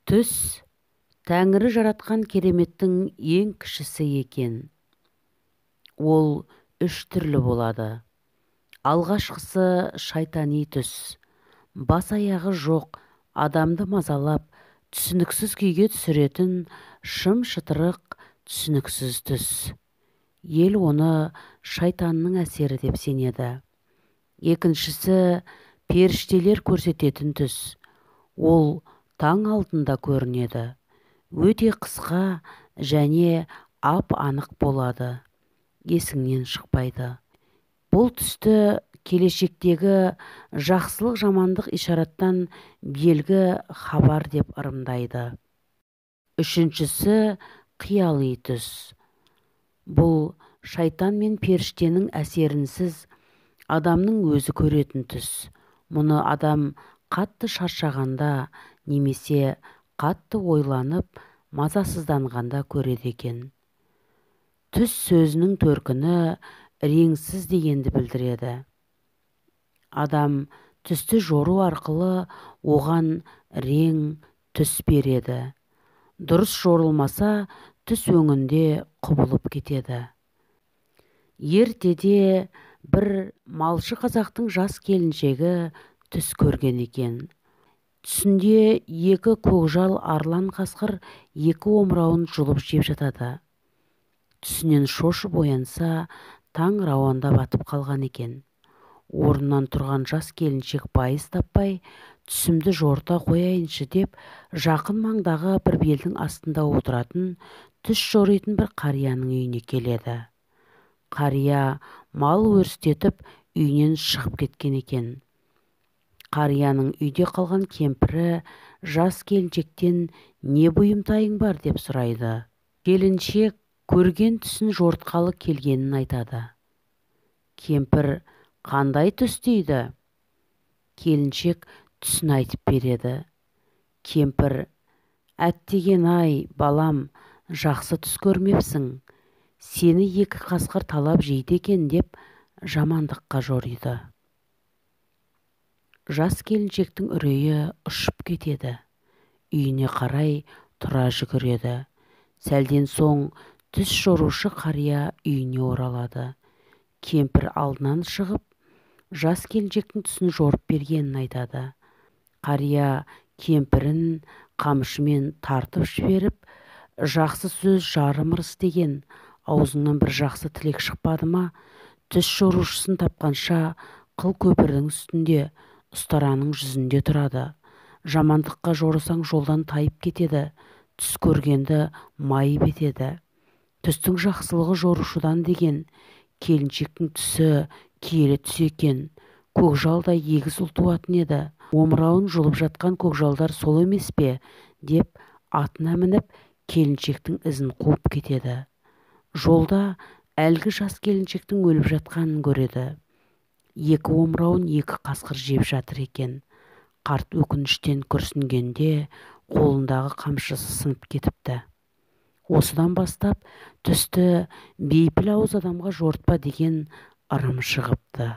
Түс Тәңірі жаратқан кереметтің ең кішісі екен. Ол үш түрлі болады. Алғашқысы шайтани түс. Бас аяғы жоқ, адамды мазалап, түсініксіз күйге түсіретін шым-шытырық түсініксіз түс. Ел оны шайтанның әсері деп сенеді. Екіншісі періштелер көрсететін түс. Ол таң алдында көрінеді. Өте қысқа және ап-анық болады. Есіңнен шықпайды. Бұл түсті келешектегі жақсылық жамандық ишараттан белгі хабар деп ырымдайды. Үшіншісі қияли түс. Бұл шайтан мен періштенің әсерінсіз адамның өзі көретін түс. Мұны адам қатты шаршағанда немесе қатты ойланып, мазасызданғанда көреді екен. Түс сөзінің төркіні реңсіз дегенді білдіреді. Адам түсті жору арқылы оған рең түс береді. Дұрыс жорылмаса, түс өңінде құбылып кетеді. Ертеде бір малшы қазақтың жас келіншегі түс көрген екен. Түсінде екі көкжал арлан қасқыр екі омырауын жұлып жеп жатады. Түсінен шошып оянса, таң рауанда батып қалған екен. Орнынан тұрған жас келіншек байыз таппай, түсімді жорта қояйыншы деп, жақын маңдағы бір белдің астында отыратын, түс жоритын бір қарияның үйіне келеді. Қария мал өрістетіп үйінен шығып кеткен екен. Қарияның үйде қалған кемпірі жас келіншектен не бұйымтайың бар деп сұрайды. Келіншек көрген түсін жортқалы келгенін айтады. Кемпір қандай түс дейді? Келіншек түсін айтып береді. Кемпір: әттеген-ай, балам, жақсы түс көрмепсің. Сені екі қасқыр талап жейді екен деп жамандыққа жориды. Жас келіншектің үрейі ұшып кетеді. Үйіне қарай тұра жүгіреді. Сәлден соң түс жорушы қария үйіне оралады. Кемпір алдынан шығып, жас келіншектің түсін жорып бергенін айтады. Қария кемпірін қамшымен тартып жіберіп: жақсы сөз жарым ырыс деген, аузыңнан бір жақсы тілек шықпады ма? Түс жорушысын тапқанша қыл көпірдің үстінде, ұстараның жүзінде тұрады. Жамандыққа жорысаң жолдан тайып кетеді. Түс көргенді майып етеді. Түстің жақсылығы жорушыдан деген. Келіншектің түсі киелі түс екен. Көкжалдай егіз ұл туатын еді. Омырауын жұлып жатқан көкжалдар сол емес пе? Деп атына мініп, келіншектің ізін қуып кетеді. Жолда әлгі жас келіншектің өліп жатқанын көреді. Екі омырауын екі қасқыр жеп жатыр екен. Қарт өкініштен күрсінгенде қолындағы қамшысы сынып кетіпті. Осыдан бастап түсті бейпіл ауыз адамға жортпа деген ырым шығыпты.